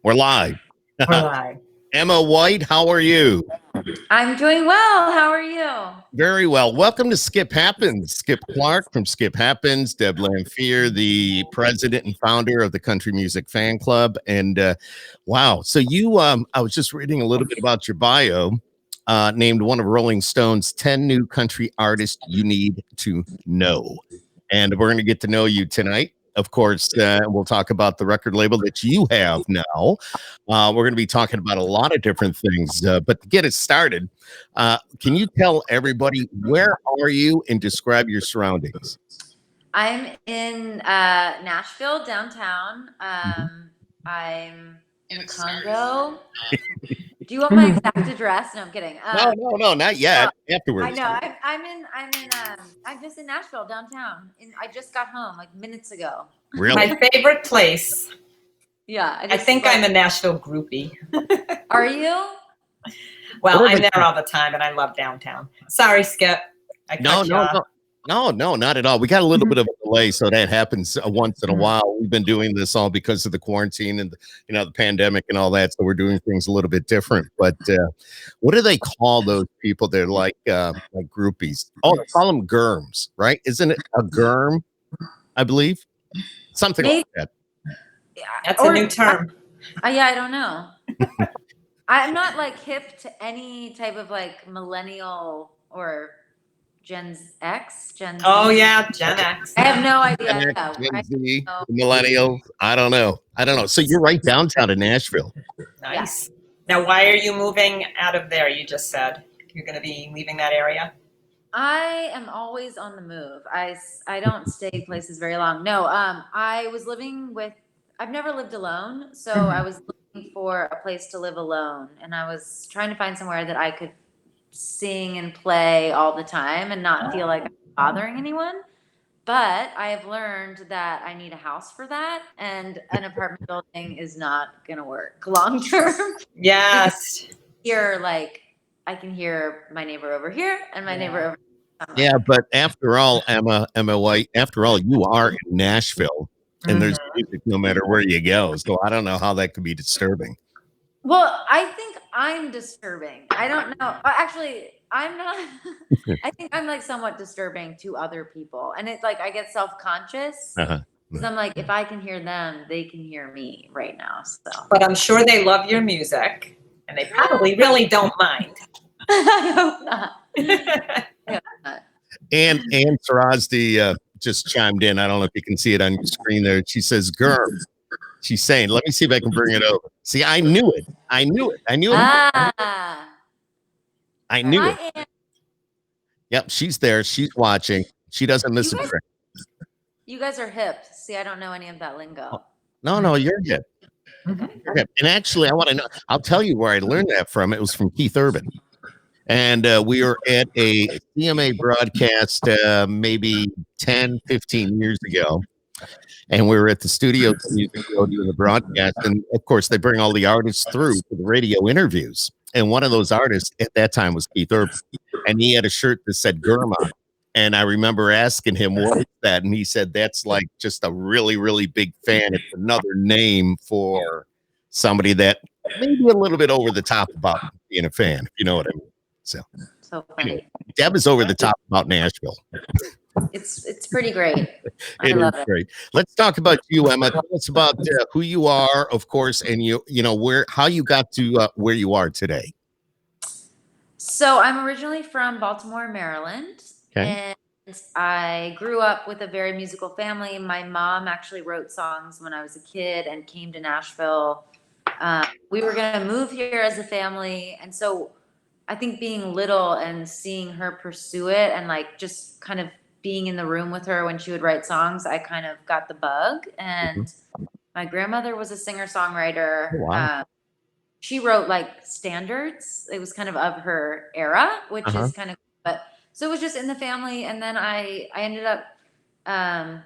We're live. We're live. Emma White, how are you? I'm doing well. How are you? Very well. Welcome to Skip Happens. Skip Clark from Skip Happens, Deb Lamphere, the president and founder of the Country Music Fan Club. And wow, so you, I was just reading a little bit about your bio, named one of Rolling Stone's 10 new country artists you need to know. And we're going to get to know you tonight. Of course, we'll talk about the record label that you have now. We're going to be talking about a lot of different things. But to get it started, can you tell everybody where are you and describe your surroundings? I'm in Nashville, downtown. I'm in a condo. Do you want my exact address? No, I'm kidding. No, not yet. Afterwards. I know. I'm just in Nashville, downtown. I just got home like minutes ago. Really? My favorite place. Yeah. I think I'm a Nashville groupie. Are you? Well, I'm there all the time, and I love downtown. Sorry, Skip. No, not at all. We got a little bit of a delay, so that happens once in a while. We've been doing this all because of the quarantine and the pandemic and all that, so we're doing things a little bit different. But what do they call those people? They're like groupies. Oh, they call them germs, right? Isn't it a germ? I believe something like that. Yeah, that's a new term. I don't know. I'm not like hip to any type of like millennial or Gen X. Oh yeah, Gen X. I have no idea. Gen Z, millennials. I don't know. So you're right downtown in Nashville. Nice. Now, why are you moving out of there? You just said you're going to be leaving that area. I am always on the move. I don't stay places very long. No, I was living with. I've never lived alone, so I was looking for a place to live alone, and I was trying to find somewhere that I could sing and play all the time and not feel like I'm bothering anyone. But I have learned that I need a house for that, and an apartment building is not going to work long term. Yes. Here, like I can hear my neighbor over here and my neighbor over here. Yeah, but after all, Emma White, after all, you are in Nashville, and there's music no matter where you go. So I don't know how that could be disturbing. Well, I think I'm disturbing. I don't know. Actually, I'm not. I think I'm like somewhat disturbing to other people. And it's like I get self-conscious. Because I'm like, if I can hear them, they can hear me right now. So, but I'm sure they love your music and they probably really don't mind. I hope not. And Sarasdi just chimed in. I don't know if you can see it on your screen there. She says, "Germ." She's saying, let me see if I can bring it over. See, I knew it. I knew it. I knew it. Yep, she's there. She's watching. She doesn't miss a trick. You guys are hip. See, I don't know any of that lingo. No, you're hip. You're hip. And actually, I want to know. I'll tell you where I learned that from. It was from Keith Urban. And we were at a CMA broadcast maybe 10, 15 years ago. And we were at the studio doing the broadcast. And of course, they bring all the artists through for the radio interviews. And one of those artists at that time was Keith Urban. And he had a shirt that said Germ on it. And I remember asking him, what is that? And he said, that's like just a really, really big fan. It's another name for somebody that maybe a little bit over the top about being a fan, if you know what I mean. So funny. Anyway, Deb is over the top about Nashville. It's pretty great. I It love is it. great. Let's talk about you, Emma. Tell us about who you are, of course, and how you got to where you are today. So I'm originally from Baltimore, Maryland, okay. And I grew up with a very musical family. My mom actually wrote songs when I was a kid and came to Nashville. We were going to move here as a family, and so I think being little and seeing her pursue it and like just kind of being in the room with her when she would write songs, I kind of got the bug. And my grandmother was a singer-songwriter. Oh, wow. She wrote like standards. It was kind of her era, which is kind of, but so it was just in the family. And then I ended up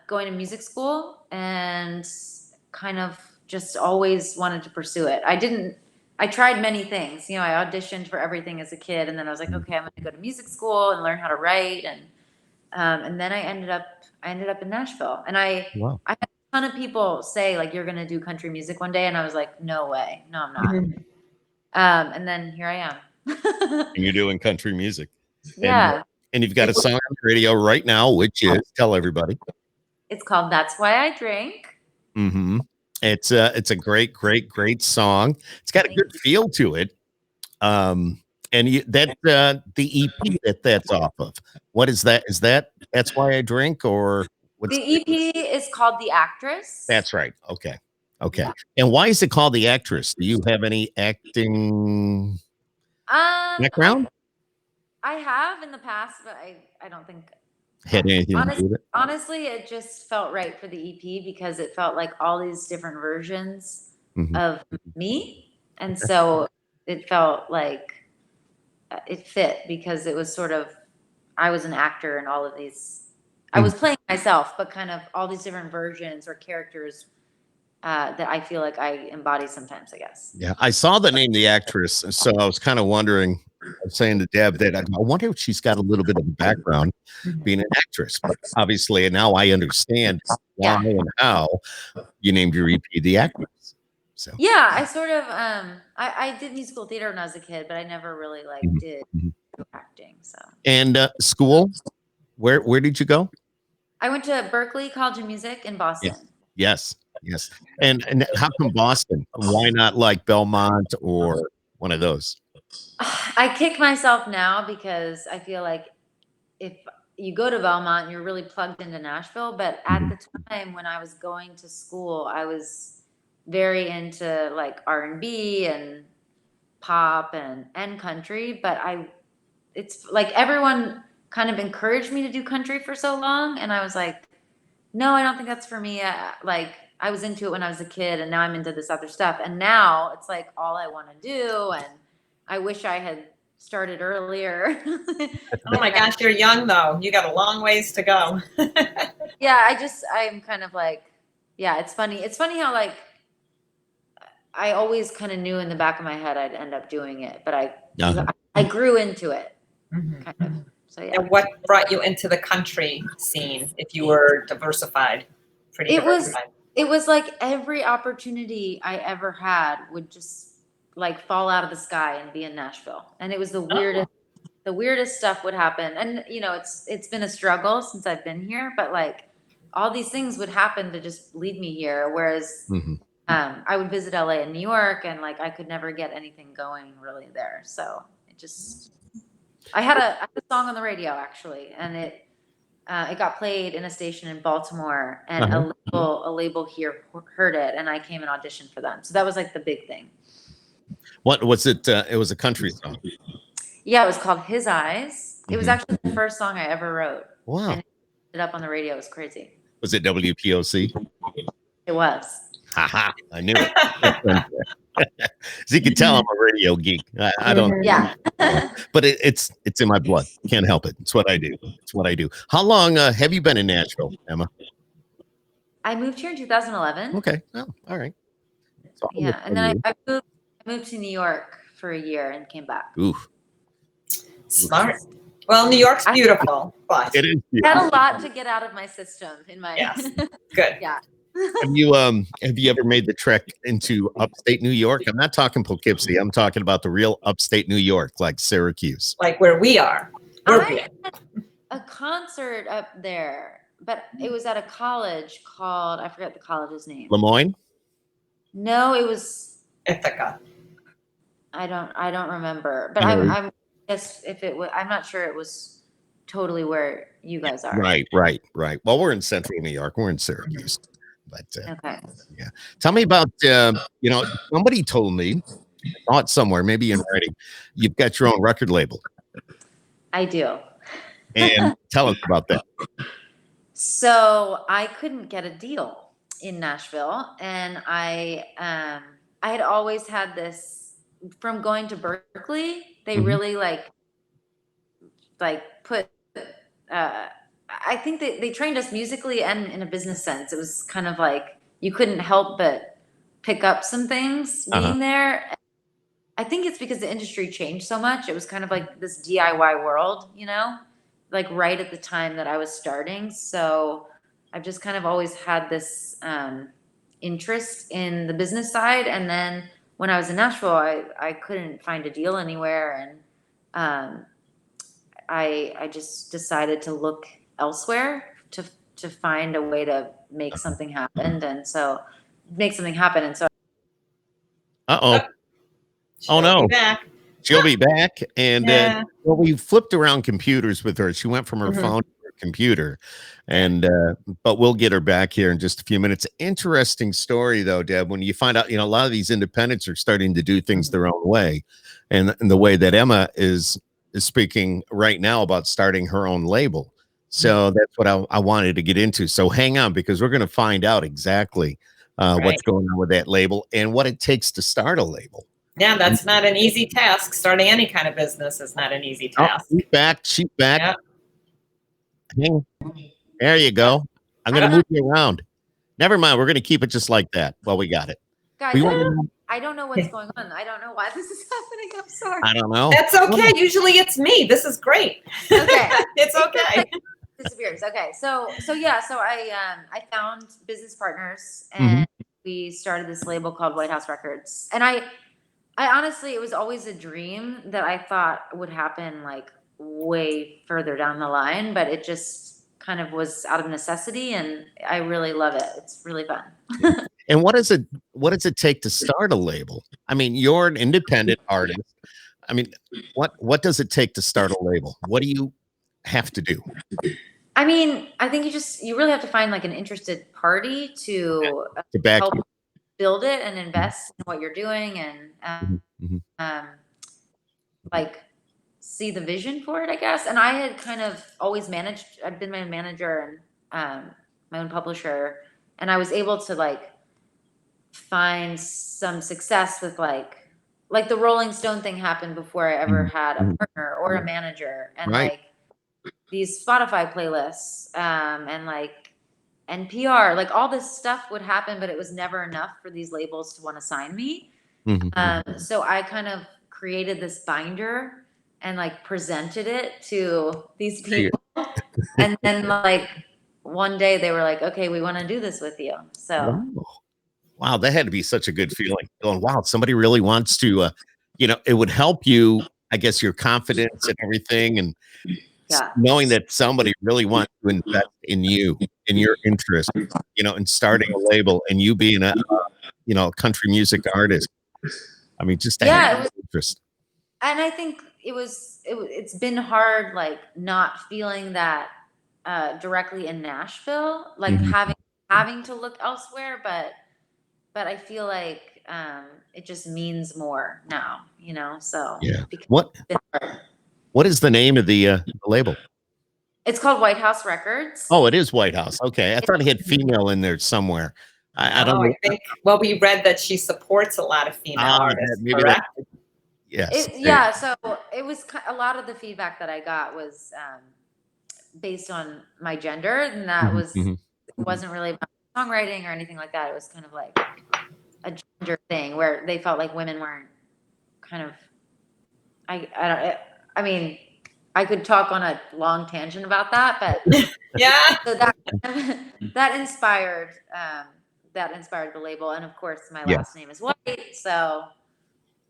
going to music school and kind of just always wanted to pursue it. I tried many things. I auditioned for everything as a kid, and then I was like, okay, I'm going to go to music school and learn how to write. And then I ended up in Nashville, and I had ton of people say like you're gonna do country music one day, and I was like, no way, no, I'm not. Mhm. And then here I am. And you're doing country music. Yeah, And you've got a song on the radio right now, which is tell everybody. it's called "That's Why I Drink." Mm-hmm. It's a great, great, great song. It's got a Thank good you. feel to it. And that the EP that's off of. What is that? Is that's why I drink or what's The EP is called "The Actress." that's right. Okay. Okay. Yeah. And why is it called The Actress? Do you have any acting background? I have in the past, but I don't think Had anything to do with it? honestly, it just felt right for the EP because it felt like all these different versions Mhm. of me. And so it felt like it fit because it was sort of, I was an actor in all of these. I was playing myself, but kind of all these different versions or characters that I feel like I embody sometimes, I guess. Yeah, I saw the name The Actress, so I was kind of wondering. I was saying to Deb that I wonder if she's got a little bit of a background being an actress, but obviously now I understand why and how you named your EP The Actress. So Yeah, I sort of I did musical theater when I was a kid, but I never really like Mhm, did mhm. acting. So And school, where did you go? I went to Berkeley College of Music in Yeah. Boston. Yes, yes. And how come Boston? Why not like Belmont or one of those? I kick myself now because I feel like if you go to Belmont, you're really plugged into Nashville. But at Mhm. the time when I was going to school, I was very into like R&B and pop and country. But it's like everyone kind of encouraged me to do country for so long, and I was like, no, I don't think that's for me. Like I was into it when I was a kid, and now I'm into this other stuff. And now it's like all I want to do, and I wish I had started earlier. Oh my gosh, you're young though. You got a long ways to go. Yeah, I'm kind of like, yeah, it's funny. It's funny how like I always kind of knew in the back of my head I'd end up doing it, but Uh-huh. I grew into it Mhm. kind of. So yeah, And what brought you into the country scene if you were diversified? Pretty it was diversified. it was like every opportunity I ever had would just like fall out of the sky and be in Nashville, and it was Oh. the weirdest stuff would happen. And you know, it's been a struggle since I've been here, but like all these things would happen to just lead me here. Whereas Mhm. I would visit LA and New York, and like I could never get anything going really there. So it just I had a song on the radio actually, and it got played in a station in Baltimore, and Uh-huh. a label here heard it, and I came and auditioned for them. So that was like the big thing. What was it? It was a country song. Yeah, it was called His Eyes. It was Mhm. actually the first song I ever wrote, Wow. and it ended up on the radio. It was crazy. Was it WPOC? It was. Haha, I knew it. As you can tell, I'm a radio geek. I don't, Yeah. but it's in my blood. Can't help it. It's what I do. It's what I do. How long have you been in Nashville, Emma? I moved here in 2011. Okay. Oh, all right. So I'll look Yeah, and for then you. I moved to New York for a year and came back. Ooh, Smart. Well, New York's I beautiful, but it is. had a lot to get out of my system in my yes, good. yeah. Have you ever made the trek into upstate New York? I'm not talking Poughkeepsie. I'm talking about the real upstate New York, like Syracuse. Like where we are. We're I big. had a concert up there, but it was at a college called, I forget the college's name. Lemoyne? No, it was, Ithaca. I don't remember, but Henry. I'm just if it was, I'm not sure it was totally where you guys are. Right, right, right. Well, we're in central New York. We're in Syracuse. But Okay. tell me about, somebody told me, I saw it somewhere, maybe in writing, you've got your own record label. I do. And tell us about that. So I couldn't get a deal in Nashville, and I had always had this from going to Berkeley. They Mhm. really like put. I think they trained us musically and in a business sense. It was kind of like you couldn't help but pick up some things being there. I think it's because the industry changed so much. It was kind of like this DIY world, you know, like right at the time that I was starting. So I've just kind of always had this interest in the business side. And then when I was in Nashville, I couldn't find a deal anywhere, and I just decided to look elsewhere to find a way to make something happen. And so make something happen. And so Uh-oh. Oh, She'll be no. back. She'll be back. And Yeah. well, we flipped around computers with her. She went from her phone to her computer. And but we'll get her back here in just a few minutes. Interesting story, though, Deb, when you find out, a lot of these independents are starting to do things their own way. And the way that Emma is speaking right now about starting her own label. So that's what I wanted to get into. So hang on, because we're going to find out exactly what's going on with that label and what it takes to start a label. Yeah, that's not an easy task. Starting any kind of business is not an easy task. She's back. She's back. Yep. There you go. I'm going to move you around. Never mind. We're going to keep it just like that. Well, we got it. guys, I don't know what's going on. I don't know why this is happening. I'm sorry. I don't know. That's okay. Usually it's me. This is great. Okay. It's okay. Disappears. Okay. So I found business partners, and we started this label called White House Records. And I honestly, it was always a dream that I thought would happen like way further down the line, but it just kind of was out of necessity, and I really love it. It's really fun. And what does it take to start a label? I mean, you're an independent artist. I mean, what does it take to start a label? What do you have to do? I mean, I think you really have to find like an interested party to back help you. Build it and invest in what you're doing, and like see the vision for it, I guess. And I had kind of always managed. I've been my own manager and my own publisher, and I was able to like find some success with like the Rolling Stone thing happened before I ever had a partner or a manager, and like these Spotify playlists and like NPR, like all this stuff would happen, but it was never enough for these labels to want to sign me. So I kind of created this binder and like presented it to these people. And then like one day they were like, okay, we want to do this with you. So wow, that had to be such a good feeling. Going, wow, somebody really wants to, it would help you, I guess, your confidence and everything. And knowing that somebody really wants to invest in you, in your interest, in starting a label and you being a country music artist. I mean, just to have interest. And I think it's been hard, like not feeling that directly in Nashville, like having to look elsewhere, but I feel like it just means more now, so what is the name of the label? It's called White House Records. Oh, it is White House. Okay. I thought he had female in there somewhere. I don't know. I think, well, we read that she supports a lot of female artists, correct? Yes. So it was a lot of the feedback that I got was based on my gender, and that it wasn't really about songwriting or anything like that. It was kind of like a gender thing where they felt like women weren't kind of, I mean, I could talk on a long tangent about that, but so that inspired the label, and of course my last name is White, so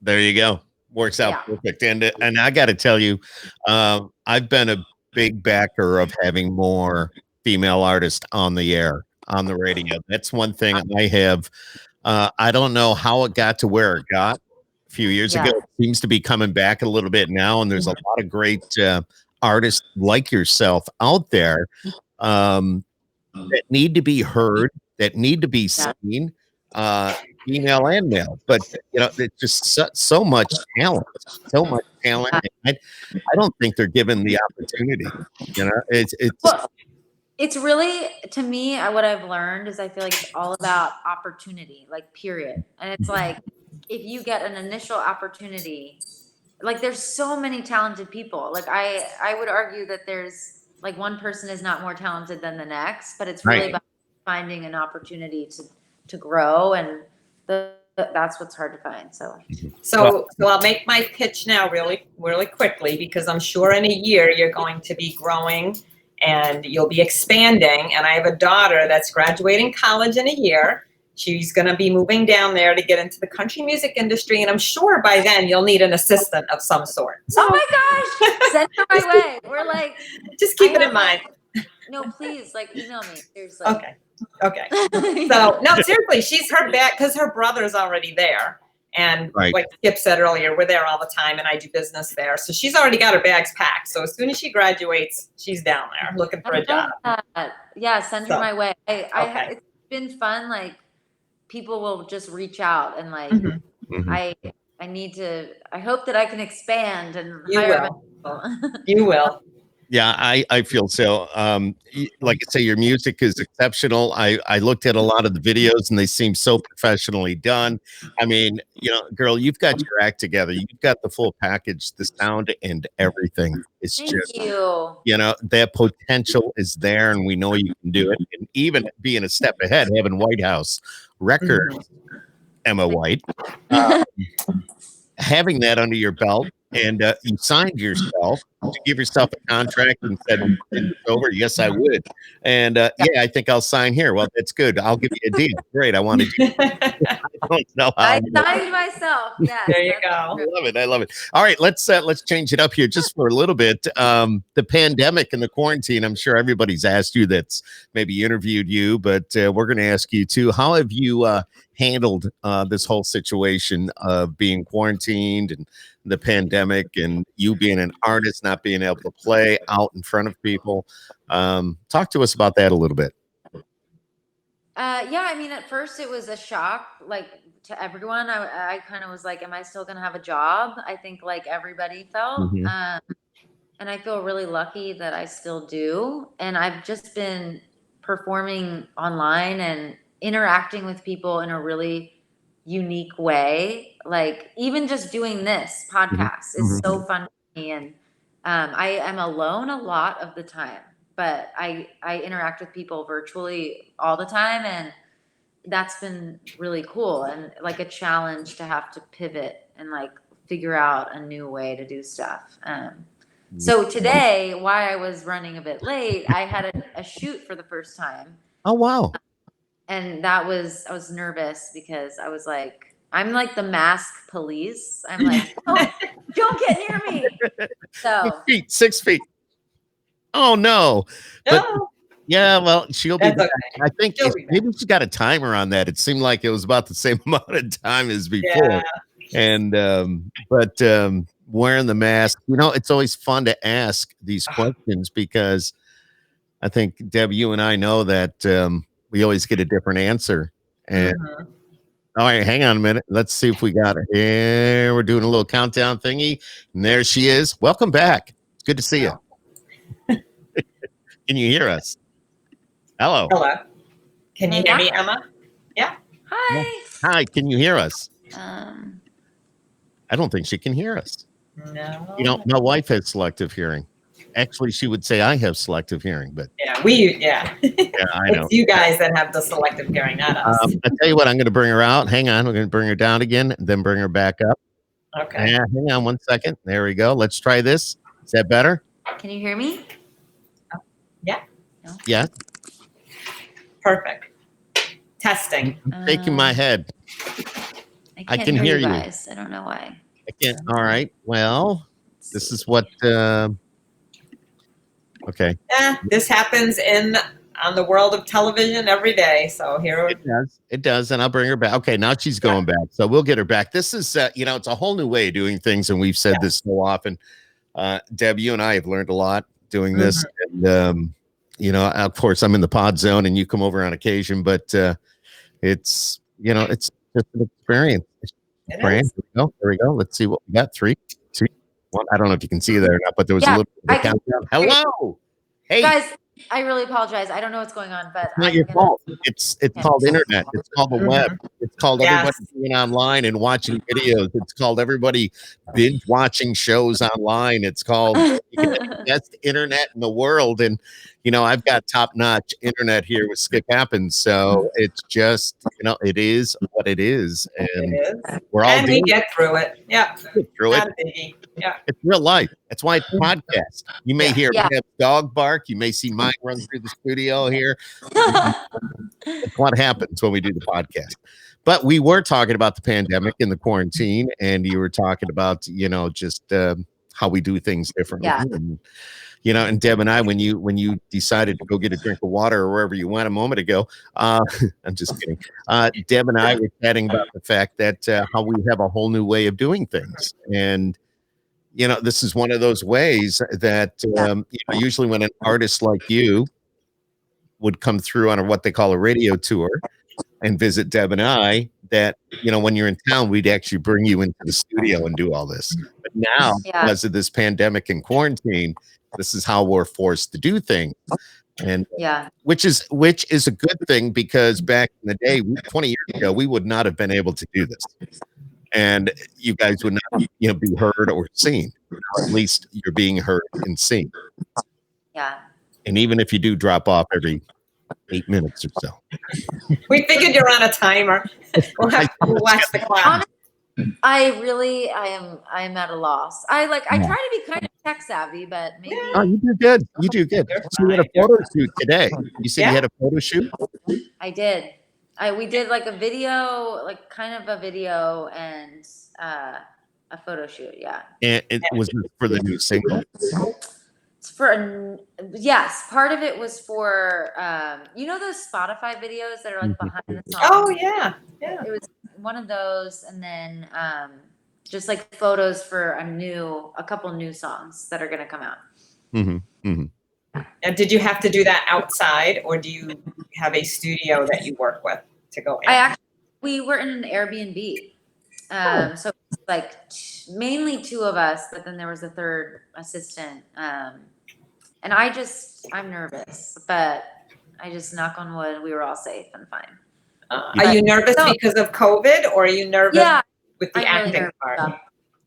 there you go. Works out perfect. And I got to tell you, I've been a big backer of having more female artists on the air, on the radio. That's one thing I have. I don't know how it got to where it got a few years ago. It seems to be coming back a little bit now, and there's a lot of great artists like yourself out there that need to be heard, that need to be seen, female and male. But it's just so much talent, I don't think they're given the opportunity. It's really, to me, what I've learned is I feel like it's all about opportunity, like period. And it's like, if you get an initial opportunity, like there's so many talented people. Like I would argue that there's like one person is not more talented than the next, but it's really about finding an opportunity to grow, and that's what's hard to find. So I'll make my pitch now really, really quickly, because I'm sure in a year you're going to be growing and you'll be expanding. And I have a daughter that's graduating college in a year. She's going to be moving down there to get into the country music industry. And I'm sure by then you'll need an assistant of some sort. So, Oh my gosh, send her my way. We're like, just keep it I in mind. no, please, like email me. Seriously. Okay. So no, seriously, she's her back because her brother's already there. And Right. like Skip said earlier, we're there all the time and I do business there. So she's already got her bags packed. So as soon as she graduates, she's down there looking for a job. Yeah, send her So, my way. okay. It's been fun. Like people will just reach out and like Mhm. Mhm. I need to. I hope that I can expand and You hire will. people. You will. Yeah, I feel so. Like I say, your music is exceptional. I looked at a lot of the videos and they seem so professionally done. I mean, girl, you've got your act together. You've got the full package, the sound and everything. It's Thank just, you. that potential is there, and we know you can do it. And even being a step ahead, having White House Records, Emma White, having that under your belt, and you signed yourself to give yourself a contract and said, "It's over." Yes, I would. And yeah, I think I'll sign here. Well, that's good. I'll give you a deal. Great. I want to do. I don't know how. I signed myself. Yes. There you that's go. true. I love it. I love it. All right, let's change it up here just for a little bit. The pandemic and the quarantine. I'm sure everybody's asked you that's maybe interviewed you, but we're going to ask you too. How have you handled this whole situation of being quarantined and the pandemic, and you being an artist, not being able to play out in front of people? Talk to us about that a little bit. Yeah, I mean, at first it was a shock, like to everyone. I kind of was like, am I still going to have a job? I think like everybody felt. Mhm. And I feel really lucky that I still do. And I've just been performing online and interacting with people in a really unique way. Like even just doing this podcast is so fun for me. And I am alone a lot of the time, but I interact with people virtually all the time, and that's been really cool and like a challenge to have to pivot and like figure out a new way to do stuff. So today, why I was running a bit late, I had a shoot for the first time, Oh wow! and I was nervous because I was like, I'm like the mask police. I'm like, don't get near me. So 6 feet. Oh no! But No, yeah, well, she'll be that's back. okay. I think She'll be back. maybe she got a timer on that. It seemed like it was about the same amount of time as before. Yeah. And but wearing the mask, it's always fun to ask these questions because I think Deb, you and I know that we always get a different answer. And Mhm. all right, hang on a minute. Let's see if we got her here. We're doing a little countdown thingy, and there she is. Welcome back. It's good to see you. Can you hear us? Hello. Hello. Can you hear me, Yeah. Emma? Yeah. hi. Hi, can you hear us? Um, I don't think she can hear us. No. My wife has selective hearing. Actually, she would say I have selective hearing, but Yeah, yeah. yeah, I know. It's you guys that have the selective hearing, not us. I tell you what, I'm going to bring her out. Hang on, we're going to bring her down again, and then bring her back up. Okay. Yeah, hang on 1 second. There we go. Let's try this. Is that better? can you hear me? Yeah. No? Yeah. Perfect. Testing. I'm shaking my head. I I can't can hear you you. guys. I don't know why. I can't. All right. Well, this is what. Okay. Yeah, this happens on the world of television every day. So here It does. It does. And I'll bring her back. Okay. Now she's going back. So we'll get her back. This is, it's a whole new way of doing things. And we've said this so often. Deb, you and I have learned a lot doing this. And, of course, I'm in the pod zone and you come over on occasion, but it's just an experience. It Fran, is. there we go. Let's see what we got. 3, 2, 1. I don't know if you can see there or not, but there was a Yeah, little bit I of can- countdown. Hello. Hey. Guys, I really apologize. I don't know what's going on, but It's not your fault. It's called internet. It's called the web. It's called everybody being online and watching videos. It's called everybody binge watching shows online. It's called the best internet in the world. And I've got top notch internet here with Skip Happens. So it's just it is what it is, and It is. we're all And we doing get through it. Yeah. through it. Not a biggie. Yeah. It's real life. That's why it's a podcast. You may hear Yeah. Deb's dog bark. You may see mine run through the studio here. It's what happens when we do the podcast. But we were talking about the pandemic and the quarantine, and you were talking about, just how we do things differently. Yeah. And, and Deb and I, when you decided to go get a drink of water or wherever you went a moment ago, I'm just kidding. Deb and I were chatting about the fact that how we have a whole new way of doing things. And, this is one of those ways that, usually when an artist like you would come through on what they call a radio tour and visit Deb and I, that, when you're in town, we'd actually bring you into the studio and do all this. But now, because of this pandemic and quarantine, this is how we're forced to do things. And which is a good thing, because back in the day, 20 years ago, we would not have been able to do this. And you guys would not, be heard or seen. At least you're being heard and seen. Yeah. And even if you do drop off every 8 minutes or so. We figured you're on a timer. We'll have to watch the clock. I am at a loss. I try to be kind of tech savvy, but maybe. Oh, you do good. You do good. So you had a photo shoot today. You said you had a photo shoot? I did. We did like a video, like kind of a video and a photo shoot. Yeah. And it was for the new single. Yes, part of it was for those Spotify videos that are like behind the song. Oh yeah. It was one of those, and then just like photos for a couple new songs that are going to come out. Mm-hmm. Mm-hmm. And did you have to do that outside, or do you have a studio that you work with to go in? We were in an Airbnb. So it's like mainly two of us, but then there was a third assistant. And I'm nervous, but I just knock on wood, we were all safe and fine. Are you nervous because of COVID, or are you nervous with the acting part?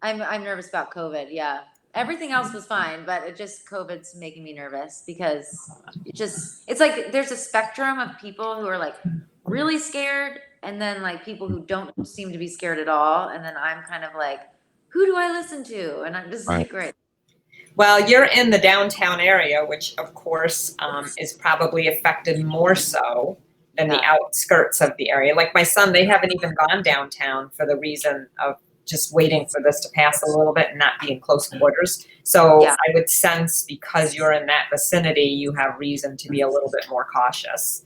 I'm nervous about COVID. Yeah. Everything else was fine, but COVID's making me nervous, because it's like there's a spectrum of people who are like really scared, and then like people who don't seem to be scared at all. And then I'm kind of like, who do I listen to? And I'm just like, great. Well, you're in the downtown area, which of course is probably affected more so than the outskirts of the area. Like my son, they haven't even gone downtown for the reason of just waiting for this to pass a little bit and not be in close quarters. So I would sense, because you're in that vicinity, you have reason to be a little bit more cautious.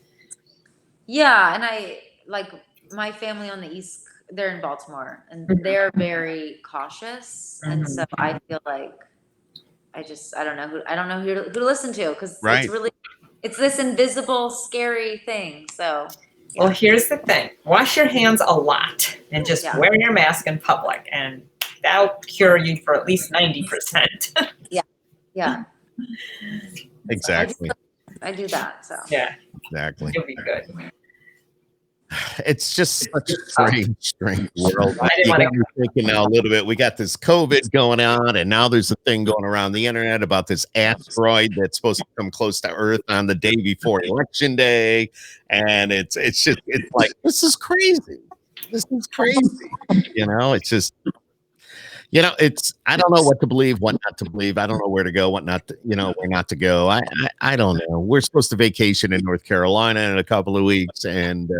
Yeah, and I like my family on the East, they're in Baltimore, and they're very cautious. And so I feel like I don't know who to listen to, because it's this invisible, scary thing. So well, here's the thing: wash your hands a lot and just wear your mask in public, and that'll cure you for at least 90%. Yeah. Exactly. I do that. So exactly. You'll be good. It's just such a strange world. You got me thinking now a little bit. We got this COVID going on, and now there's a thing going around the internet about this asteroid that's supposed to come close to Earth on the day before Election Day, and it's like, this is crazy. This is crazy. It's just. I don't know what to believe, what not to believe. I don't know where to go, what not to, where not to go. I don't know. We're supposed to vacation in North Carolina in a couple of weeks, and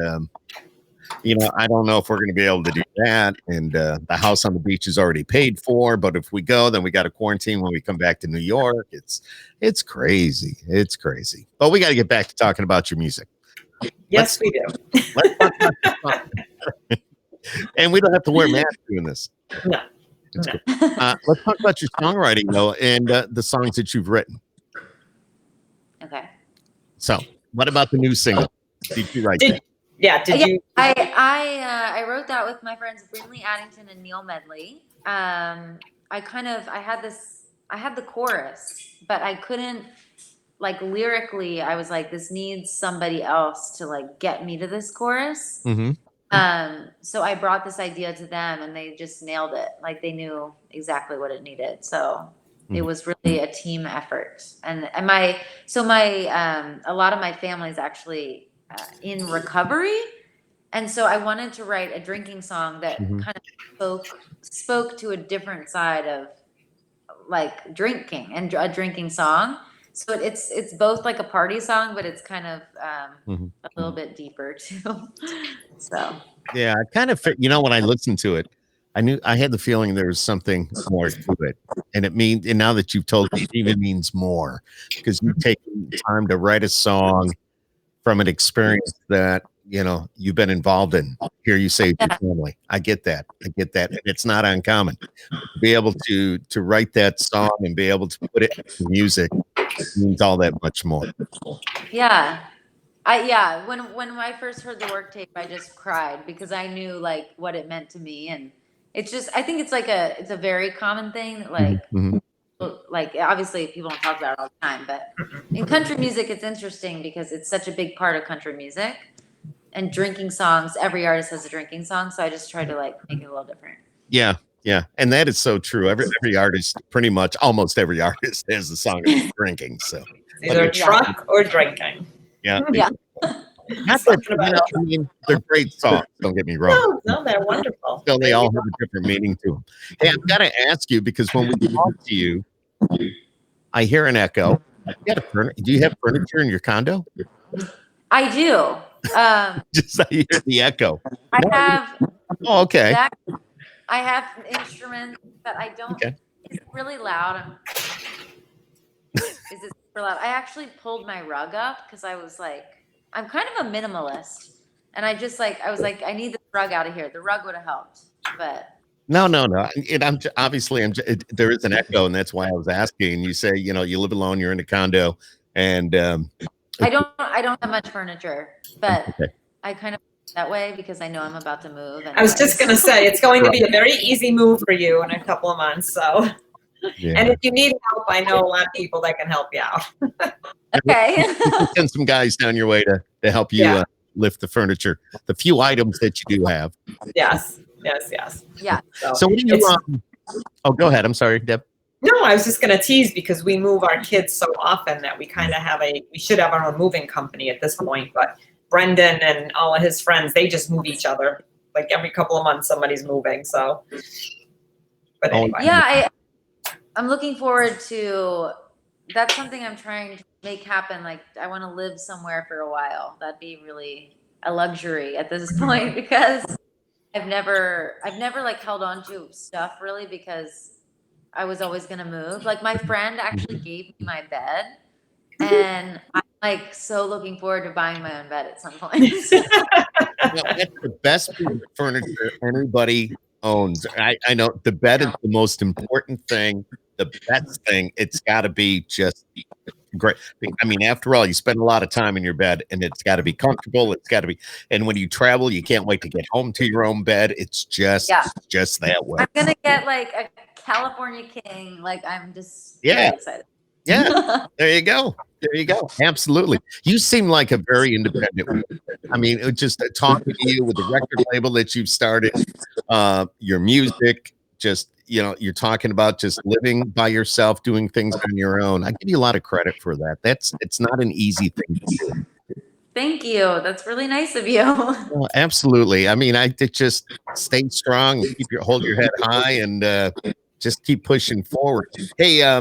I don't know if we're going to be able to do that. And the house on the beach is already paid for, but if we go, then we got to quarantine when we come back to New York. It's crazy. It's crazy. But we got to get back to talking about your music. Yes, we do. Let's talk about and we don't have to wear masks doing this. No. Cool. Let's talk about your songwriting, though, and the songs that you've written. Okay. So, what about the new single? Did you write that? Did you? I wrote that with my friends Brinley Addington and Neil Medley. I had the chorus, but I couldn't, like, lyrically, I was like, this needs somebody else to like get me to this chorus. Mm-hmm. So I brought this idea to them, and they just nailed it. Like, they knew exactly what it needed. So it was really a team effort. And a lot of my family is actually in recovery. And so I wanted to write a drinking song that Mhm. kind of spoke to a different side of like drinking and a drinking song. So it's both like a party song, but it's kind of Mhm. a little bit deeper too. So Yeah, I kind of, when I listened to it, I had the feeling there was something more to it. And now that you've told me, it even means more because you've taken time to write a song from an experience that, you've been involved in. Here you say with your family. I get that. I get that. And it's not uncommon to be able to write that song and be able to put it in music means all that much more. yeah. When I first heard the work tape, I just cried because I knew like what it meant to me, and it's just I think it's a very common thing that Mhm, mhm. like obviously people don't talk about it all the time, but in country music it's interesting because it's such a big part of country music and drinking songs. Every artist has a drinking song, so I just try to like make it a little different. Yeah, yeah, and that is so true. Every artist, pretty much, almost every artist has a song about drinking. So, It's either truck or drinking. yeah, Yeah. not that Something about I mean, they're great songs. Don't get me wrong. no, they're wonderful. Still, they all have a different meaning to them. Hey, I've got to ask you because when we talk to you, I hear an echo. Do you have furniture in your condo? I do. Just I hear the echo. I have Oh, okay. that. I have instruments, but I don't. Okay. It's really loud. Is it super loud? I actually pulled my rug up because I was like, I'm kind of a minimalist, and I was like, I need the rug out of here. The rug would have helped, but No, no, no. Obviously there is an echo, and that's why I was asking. You say, you live alone, you're in a condo, and I don't have much furniture, but okay. I kind of that way because I know I'm about to move. I was just going to say, it's going to be a very easy move for you in a couple of months. So, Yeah. and if you need help, I know a lot of people that can help you out. Okay. Send some guys down your way to help you lift the furniture, the few items that you do have. Yes. Yeah. So what do you? Oh, go ahead. I'm sorry, Deb. No, I was just going to tease because we move our kids so often that we kind of we should have our own moving company at this point. But Brendan and all of his friends, they just move each other. Like every couple of months, somebody's moving. So, but anyway. Yeah, I'm looking forward to. That's something I'm trying to make happen. Like I want to live somewhere for a while. That'd be really a luxury at this point because I've never like held on to stuff really because I was always going to move. Like my friend actually gave me my bed, and I'm like so looking forward to buying my own bed at some point. That's the best piece of furniture anybody owns. I know the bed is the most important thing, the best thing. It's got to be just great. I mean, after all, you spend a lot of time in your bed, and it's got to be comfortable. It's got to be, and when you travel, you can't wait to get home to your own bed. It's just that way. I'm gonna get like a California King. Like I'm just very excited. Yeah, there you go. There you go. Absolutely. You seem like a very independent woman. I mean, just talking to you with the record label that you've started, your music, just, you're talking about just living by yourself, doing things on your own. I give you a lot of credit for that. It's not an easy thing to do. Thank you. That's really nice of you. Well, absolutely. I mean, just stay strong, hold your head high, and just keep pushing forward. Hey,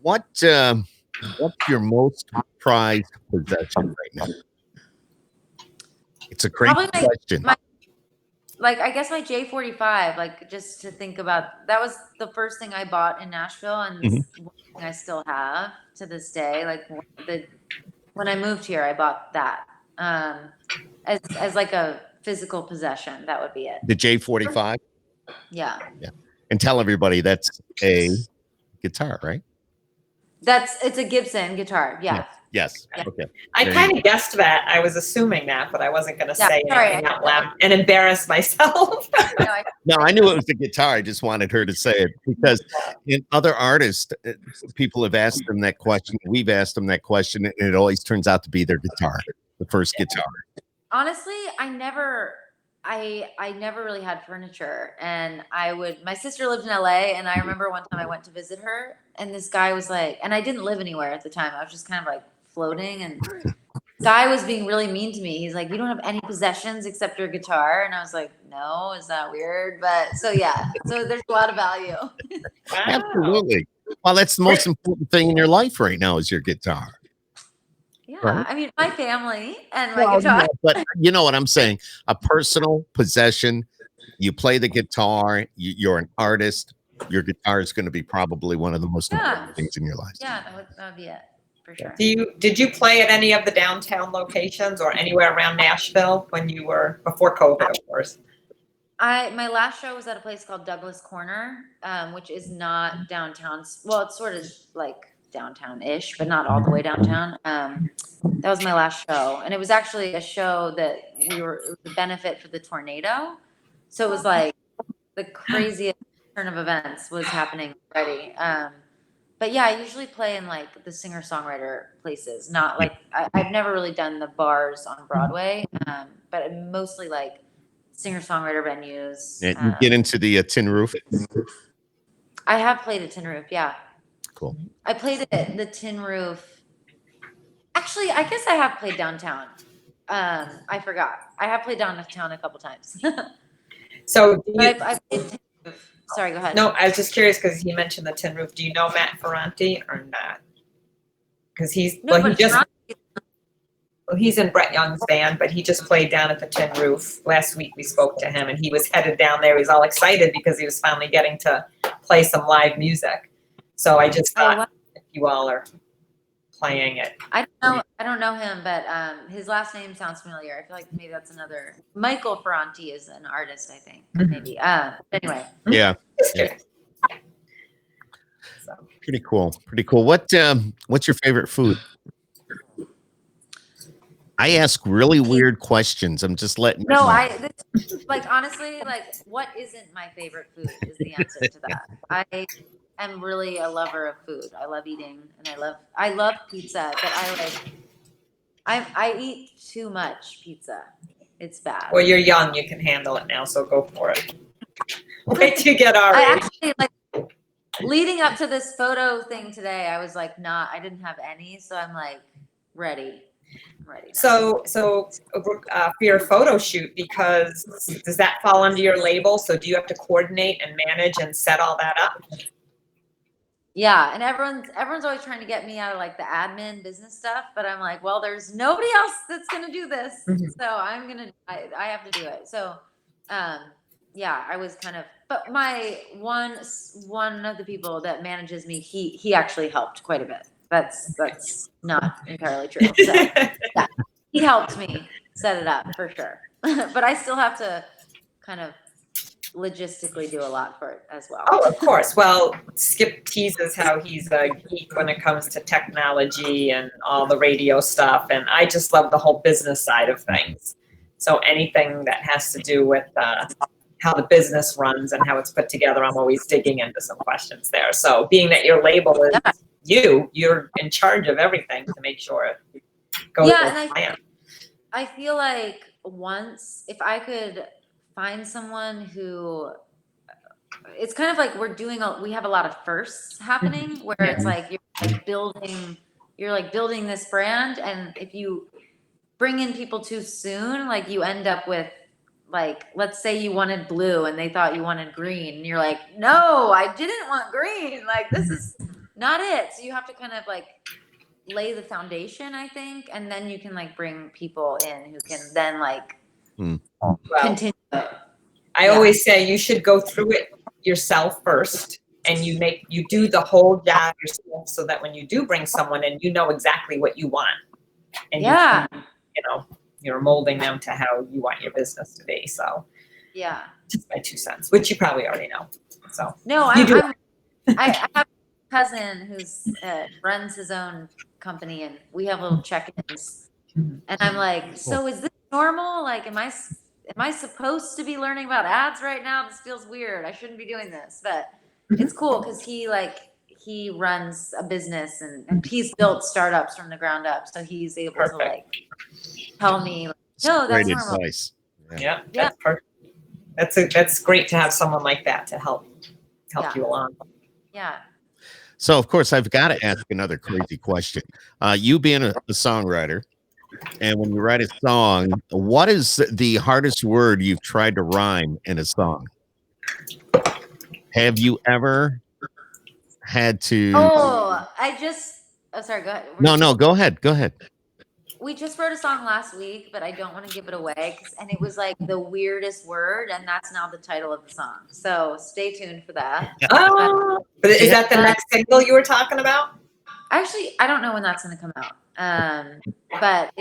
what's your most prized possession right now? It's a crazy question. Like I guess my J45. Like just to think about, that was the first thing I bought in Nashville, and one thing I still have to this day. Like when I moved here, I bought that as like a physical possession. That would be it. The J45. Yeah. And tell everybody that's a guitar, right? It's a Gibson guitar. Yeah. Yes. Okay. I kind of guessed that. I was assuming that, but I wasn't going to say anything out loud and embarrass myself. No, I knew it was the guitar. I just wanted her to say it because in other artists, people have asked them that question. We've asked them that question, and it always turns out to be their guitar, the first guitar. Honestly, I never really had furniture, and my sister lived in LA, and I remember one time I went to visit her, and this guy was like, and I didn't live anywhere at the time. I was just kind of like floating, and guy was being really mean to me. He's like, "You don't have any possessions except your guitar," and I was like, "No, is that weird?" But so yeah, so there's a lot of value. Wow. Absolutely. Well, that's the most important thing in your life right now is your guitar. Yeah, Right. I mean, my family and my Well, guitar. yeah, but you know what I'm saying? A personal possession. You play the guitar. You're an artist. Your guitar is going to be probably one of the most Yeah. important things in your life. Yeah, that would be it for sure. Did you play at any of the downtown locations or anywhere around Nashville when you were before COVID, of course? My last show was at a place called Douglas Corner, which is not downtown. Well, it's sort of like downtown-ish, but not all the way downtown. That was my last show, and it was actually a show that it was a benefit for the tornado. So it was like the craziest turn of events was happening already. But yeah, I usually play in like the singer-songwriter places, not like I've never really done the bars on Broadway, but mostly like singer-songwriter venues. And you get into the Tin Roof. I have played at Tin Roof, yeah. Cool. I played at the Tin Roof. Actually, I guess I have played downtown. I forgot. I have played downtown a couple times. So But I played Tin Roof. Sorry, go ahead. no, I was just curious because he mentioned the Tin Roof. Do you know Matt Ferranti or not? Because he's No, well, but he's in Brett Young's band, but he just played down at the Tin Roof. Last week we spoke to him and he was headed down there. He was all excited because he was finally getting to play some live music. So I just thought if you all are playing it. I don't know him, but his last name sounds familiar. I feel like maybe that's another. Michael Ferranti is an artist, I think. Maybe. Anyway. Yeah. So. Pretty cool. Pretty cool. What's your favorite food? I ask really weird questions. I'm just letting you know. Like honestly, like what isn't my favorite food is the answer to that. I am really a lover of food. I love eating and I love pizza, but I eat too much pizza. It's bad. Well, you're young, you can handle it now, so go for it. Wait till you get our I age. actually like leading up to this photo thing today, I was like I didn't have any, so I'm like ready. Now. So for your photo shoot, because does that fall under your label? So do you have to coordinate and manage and set all that up? Yeah, and everyone's always trying to get me out of like the admin business stuff, but I'm like, well, there's nobody else that's gonna do this, so I have to do it. So, yeah, I was kind of, but my one of the people that manages me, he actually helped quite a bit. That's not entirely true. So, yeah, he helped me set it up for sure. But I still have to kind of logistically do a lot for it as well. Oh, of course. Well, Skip teases how he's a geek when it comes to technology and all the radio stuff. And I just love the whole business side of things. So anything that has to do with how the business runs and how it's put together, I'm always digging into some questions there. So being that your label is you're in charge of everything to make sure it goes as planned. I feel like if I could find someone who, it's kind of like we have a lot of firsts happening where it's like you're like building this brand, and if you bring in people too soon, like you end up with like, let's say you wanted blue and they thought you wanted green, and you're like, no, I didn't want green. Like this is not it. So you have to kind of like lay the foundation, I think, and then you can like bring people in who can then like continue. I always say you should go through it yourself first, and you do the whole job yourself, so that when you do bring someone in, you know exactly what you want, and you're molding them to how you want your business to be. So just my 2 cents, which you probably already know. So no, I have a cousin who's runs his own company, and we have little check-ins, and I'm like, so is this normal? Like, am I supposed to be learning about ads right now? This feels weird. I shouldn't be doing this, but it's cool because he runs a business and he's built startups from the ground up, so he's able to like tell me, no, that's normal. Advice. Yeah, that's perfect. That's great to have someone like that to help you along. Yeah. So of course I've got to ask another crazy question. You being a songwriter, And when you write a song, what is the hardest word you've tried to rhyme in a song? Have you ever had to? Oh, sorry, go ahead. No, go ahead. Go ahead. We just wrote a song last week, but I don't want to give it away and it was like the weirdest word, and that's now the title of the song. So stay tuned for that. Oh, but is that the next single you were talking about? Actually, I don't know when that's going to come out. But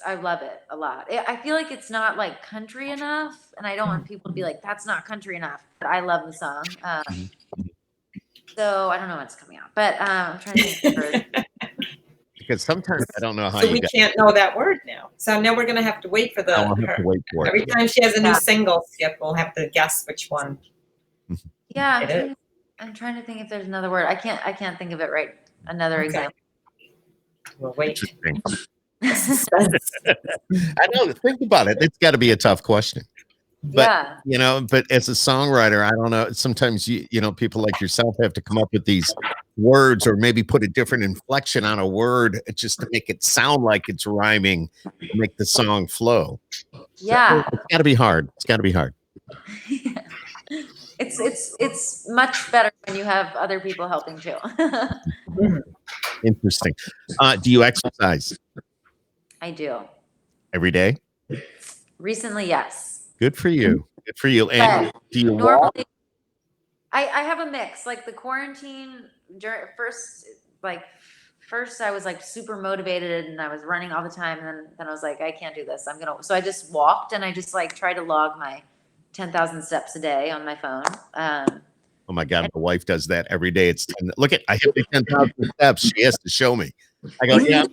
I love it a lot. I feel like it's not like country enough, and I don't want people to be like, that's not country enough. But I love the song. So I don't know when it's coming out, but I'm trying to think. Because sometimes I don't know how so we can't know that word now. So now we're going to have to wait for I'll have to wait for it. Every time she has a new single, Skip, we'll have to guess which one. Yeah, I'm trying to think if there's another word. I can't think of it right. Another example. We'll wait. I know. Think about it. It's got to be a tough question. But but as a songwriter, I don't know. Sometimes people like yourself have to come up with these words, or maybe put a different inflection on a word just to make it sound like it's rhyming, to make the song flow. Yeah, so it's got to be hard. It's got to be hard. It's much better when you have other people helping too. Interesting. Do you exercise? I do. Every day? Recently, yes. Good for you. Good for you. And do you walk? I have a mix. Like the quarantine first I was like super motivated and I was running all the time, and then I was like, I can't do this. So I just walked, and I just like try to log my 10,000 steps a day on my phone. Oh my God, my wife does that every day. It's 10. Look at, I hit the 10,000 steps. She has to show me. I go, yeah,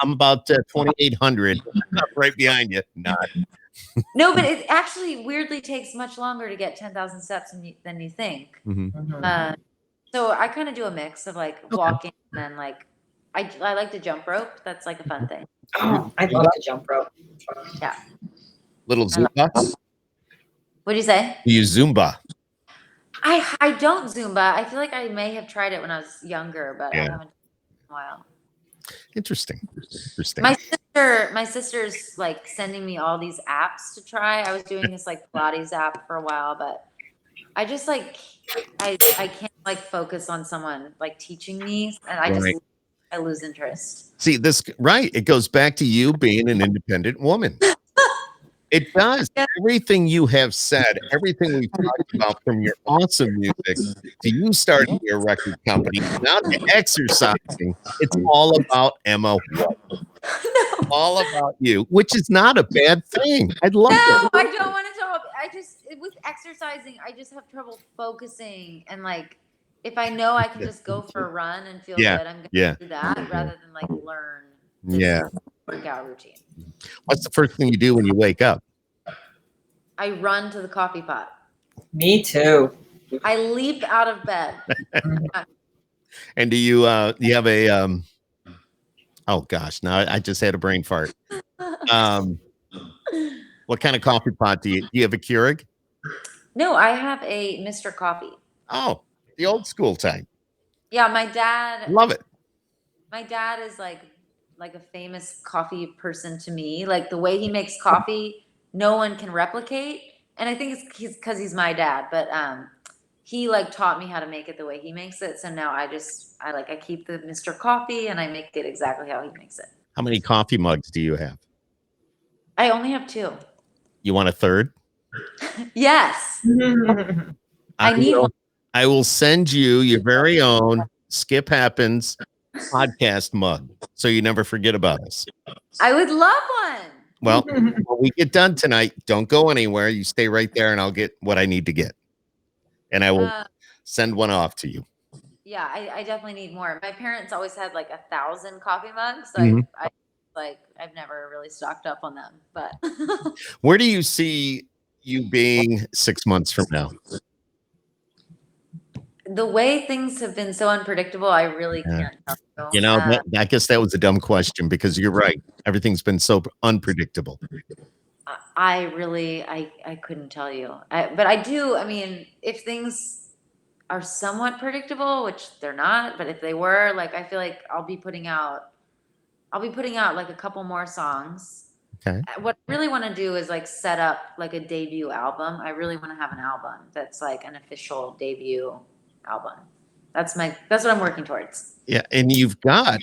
I'm about 2,800. I'm right behind you. Not. No, but it actually weirdly takes much longer to get 10,000 steps than you think. So I kind of do a mix of like walking and then like I like to jump rope. That's like a fun thing. Oh, I love to jump rope. Yeah. Little Zumba. What do you say? You Zumba. I don't Zumba. I feel like I may have tried it when I was younger, but I haven't done it in a while. Interesting. My sister's like sending me all these apps to try. I was doing this like Pilates app for a while, but I just like I can't like focus on someone like teaching me, and I lose interest. See this, right? It goes back to you being an independent woman. It does. Everything you have said, everything we've talked about, from your awesome music to you starting your record company, now to exercising, it's all about Emma White. All about you, which is not a bad thing. I'd love it. No, I don't want to talk. With exercising, I just have trouble focusing, and like if I know I can just go for a run and feel good, I'm gonna do that rather than like learn this workout routine. What's the first thing you do when you wake up? I run to the coffee pot. Me too. I leap out of bed. And do you have a oh gosh, now I just had a brain fart. What kind of coffee pot do you have? A Keurig? No, I have a Mr. Coffee. Oh, the old school type. Yeah, my dad. Love it. My dad is like a famous coffee person to me. Like the way he makes coffee, no one can replicate. And I think it's because he's my dad, but he like taught me how to make it the way he makes it. So now I keep the Mr. Coffee and I make it exactly how he makes it. How many coffee mugs do you have? I only have 2. You want a third? Yes. I need one. I will send you your very own Skip Happens podcast mug, so you never forget about us. I would love one. Well, when we get done tonight, don't go anywhere. You stay right there, and I'll get what I need to get, and I will send one off to you. Yeah, I definitely need more. My parents always had like 1,000 coffee mugs. I've never really stocked up on them. But where do you see you being 6 months from now? The way things have been so unpredictable, I really can't tell you. I guess that was a dumb question, because you're right. Everything's been so unpredictable. I couldn't tell you. But I do. I mean, if things are somewhat predictable, which they're not, but if they were, like, I feel like I'll be putting out I'll be putting out like a couple more songs. Okay. What I really want to do is like set up like a debut album. I really want to have an album that's like an official debut album. That's what I'm working towards. Yeah, and you've got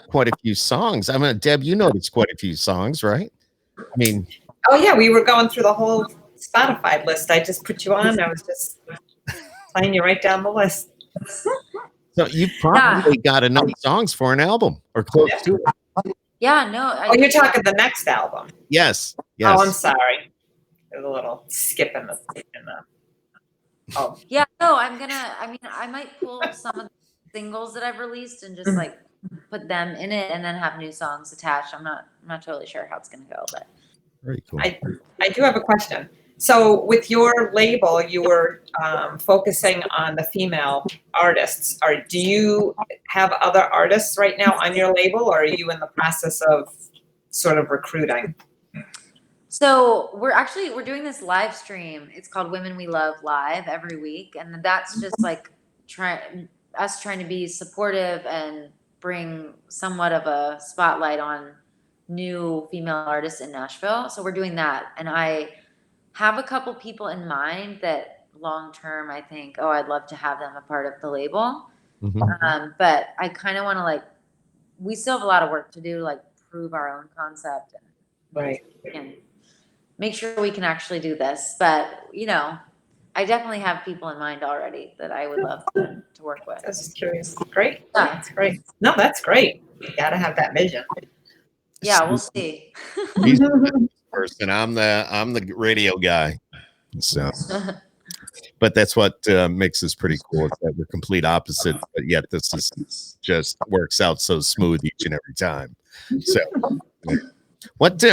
quite a few songs. I mean, Deb, you noticed quite a few songs, right? I mean, Oh yeah, we were going through the whole Spotify list. I just put you on. I was just playing you right down the list. so you've probably got enough songs for an album or close to it. Yeah, no. Oh, you're talking the next album. Yes. Oh, I'm sorry. There's a little skip in the. Oh. Yeah, no, I might pull some of the singles that I've released and just like put them in it and then have new songs attached. I'm not totally sure how it's gonna go, but Very cool. I do have a question. So with your label, you were focusing on the female artists. Do you have other artists right now on your label, or are you in the process of sort of recruiting? so we're doing this live stream. It's called Women We Love Live every week, and that's just like trying to be supportive and bring somewhat of a spotlight on new female artists in Nashville. So we're doing that, and I have a couple people in mind that long term I think, I'd love to have them a part of the label. Mm-hmm. But I kind of want to we still have a lot of work to do, like prove our own concept and make sure we can actually do this. But I definitely have people in mind already that I would love to work with. I was just curious. Great. Yeah. That's great. No, that's great. You gotta have that vision. Yeah, we'll see. He's the person. I'm the radio guy. So, but that's what makes this pretty cool. Is that we're complete opposites, but yet this is just works out so smooth each and every time. So, what?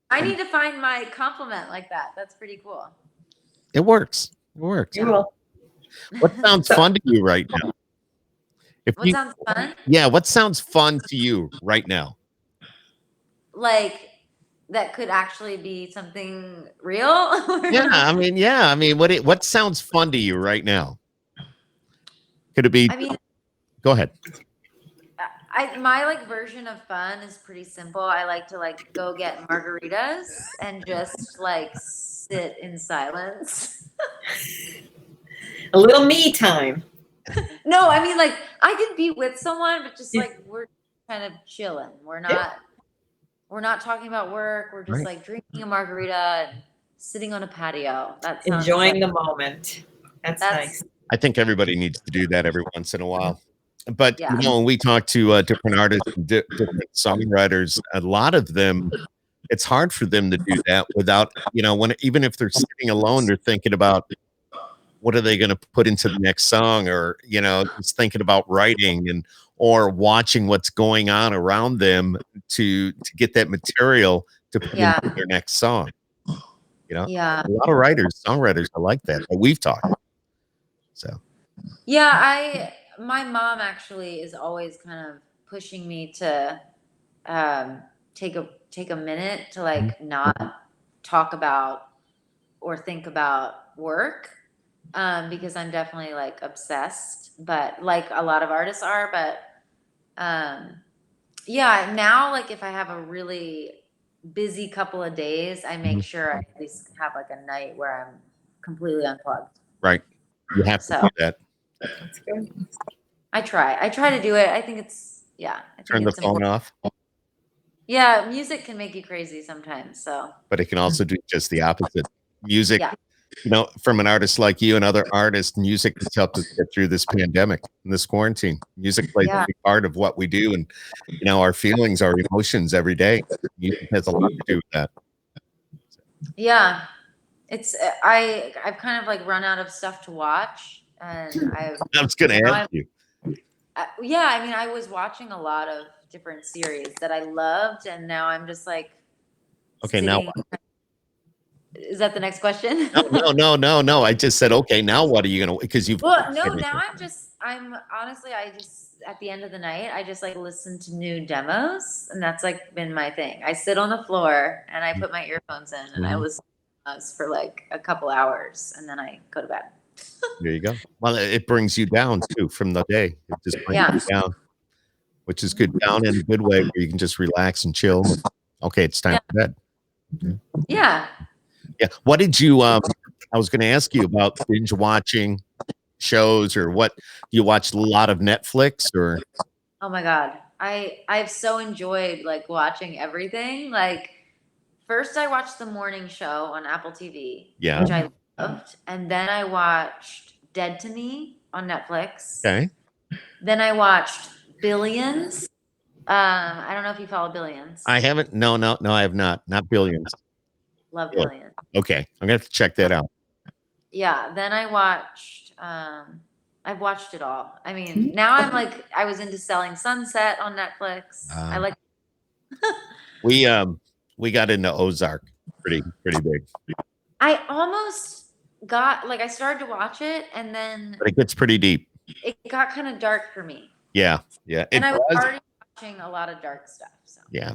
I need to find my compliment like that. That's pretty cool. It works. It works. You will. What sounds fun to you right now? What sounds fun? Yeah, what sounds fun to you right now? Like that could actually be something real? I mean, what sounds fun to you right now? Could it be? Go ahead. My version of fun is pretty simple. I like to go get margaritas and just sit in silence. A little me time. No, I mean I could be with someone, but just we're kind of chilling. We're not talking about work. We're just drinking a margarita and sitting on a patio. That's enjoying the moment. That's nice. I think everybody needs to do that every once in a while. But when we talk to different artists and different songwriters, a lot of them, it's hard for them to do that without, even if they're sitting alone, they're thinking about what are they going to put into the next song, or just thinking about writing or watching what's going on around them to get that material to put into their next song. A lot of songwriters are like that we've talked. So my mom actually is always kind of pushing me to take a minute to not talk about or think about work, because I'm definitely obsessed, but a lot of artists are. But now if I have a really busy couple of days, I make sure I at least have a night where I'm completely unplugged. Right. You have to do that. That's good. I try to do it. I think it's turn the phone off. Yeah, music can make you crazy sometimes. But it can also do just the opposite. Music, from an artist like you and other artists, music has helped us get through this pandemic and this quarantine. Music plays a big part of what we do, and our feelings, our emotions every day. Music has a lot to do with that. Yeah, I've kind of run out of stuff to watch, and I was going to ask you. I was watching a lot of different series that I loved, and now I'm just okay, now what? Is that the next question? No. I just said, okay, now what are you gonna? Because you've now I'm honestly, at the end of the night, I just listen to new demos, and that's been my thing. I sit on the floor and I put my earphones in and I listen to demos for a couple hours, and then I go to bed. There you go. Well, it brings you down too from the day. It just brings you down. which is good. Down in a good way where you can just relax and chill. Okay, it's time for bed. Yeah. Yeah. What did you? I was going to ask you about binge watching shows, or what you watched a lot of Netflix, or Oh my God. I've so enjoyed like watching everything. Like first I watched the morning show on Apple TV, Yeah. which I loved. And then I watched Dead to Me on Netflix. okay. Then I watched Billions. I don't know if you follow Billions. I haven't. No, I have not. Not Billions. Love Yeah. Billions. Okay, I'm gonna have to check that out. Yeah. Then I watched I've watched it all. I mean, now I'm like I was into Selling Sunset on Netflix. I like We got into Ozark pretty big, I almost got like I started to watch it and then but it gets pretty deep. it got kind of dark for me. Yeah, it And I was was. already watching a lot of dark stuff. So Yeah,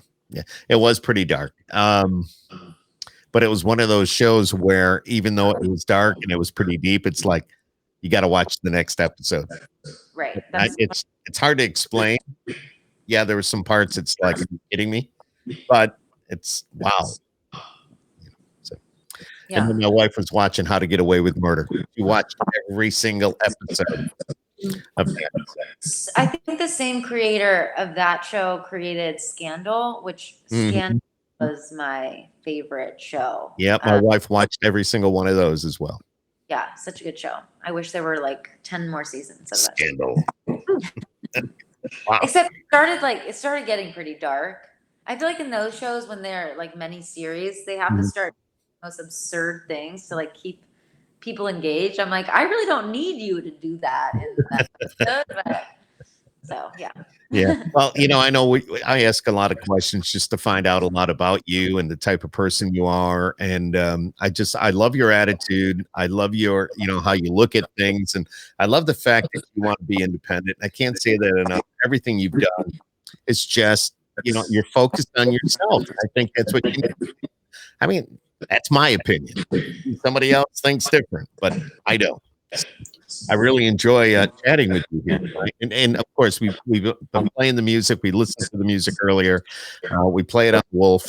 it was pretty dark. But it was one of those shows where even though it was dark and it was pretty deep, it's like you got to watch the next episode. right. It's hard to explain. Yeah, there were some parts. It's like, are you kidding me? But it's wow. So, yeah. And then my wife was watching How to Get Away with Murder. She watched every single episode of that. I think the same creator of that show created Scandal, which Scandal was my favorite show. Yeah, my wife watched every single one of those as well. Yeah, such a good show. I wish there were like 10 more seasons of that. Scandal. Wow. Except it started getting pretty dark. I feel like in those shows when they're like many series, they have to start the most absurd things to like keep people engaged. I'm like, I really don't need you to do that in that episode, but so yeah. Yeah. Well, I know I ask a lot of questions just to find out a lot about you and the type of person you are. And I love your attitude. I love your, how you look at things. And I love the fact that you want to be independent. I can't say that enough. Everything you've done is just, you're focused on yourself. I think that's what you need. I mean, that's my opinion. Somebody else thinks different, but I don't. I really enjoy chatting with you here tonight. And of course, we've been playing the music. We listened to the music earlier. We play it on Wolf.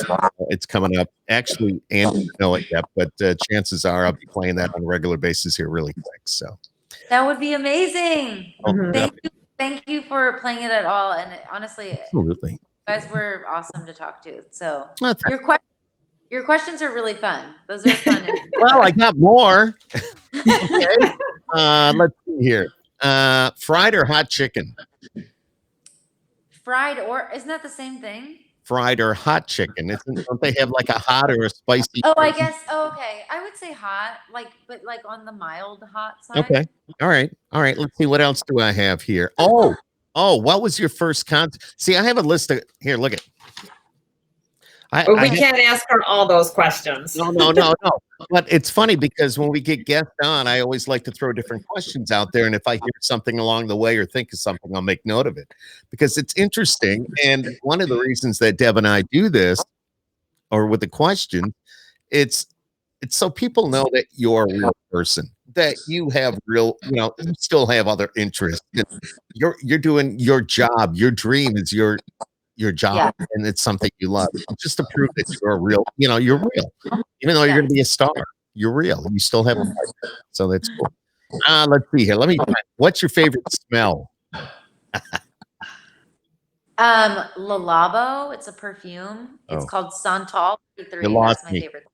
It's coming up. Actually, Andy doesn't know it yet, but chances are I'll be playing that on a regular basis here really quick. So that would be amazing. Oh, Thank you for playing it at all. And honestly, absolutely, you guys were awesome to talk to. So well, your questions are really fun. Those are fun. well, I got more. Okay. Let's see here. Fried or hot chicken? Fried or isn't that the same thing? Fried or hot chicken? Don't they have like a hot or a spicy? Oh, I guess. Oh, okay. I would say hot, but like on the mild hot side. Okay. All right. Let's see. What else do I have here? Oh, what was your first concert? See, I have a list of here. Look at. We can't ask her all those questions. No. But it's funny because when we get guests on, I always like to throw different questions out there. And if I hear something along the way or think of something, I'll make note of it because it's interesting. And one of the reasons that Deb and I do this, or with the question, it's so people know that you're a real person, that you have real, you still have other interests. You're doing your job. Your dream is your job, and it's something you love. Just to prove that you're real, you're real. Even though you're going to be a star, you're real. You still have a life. So that's cool. Let's see here. What's your favorite smell? Le Labo. It's a perfume. It's called Santal 33. That's my favorite.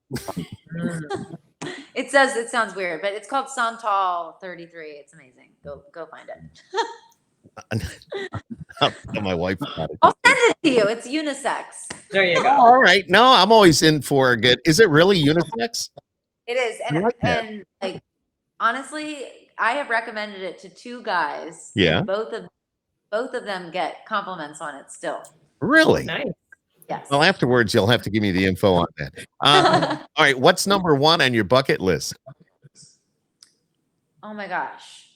It sounds weird, but it's called Santal 33. It's amazing. Go find it. My wife got it. I'll send it to you. It's unisex. There you go. All right. No, I'm always in for a good. Is it really unisex? It is. And like honestly, I have recommended it to 2 guys. Yeah. Both of them get compliments on it still. Really? Nice. Yes. Well, afterwards you'll have to give me the info on that. All right. What's number 1 on your bucket list? Oh my gosh.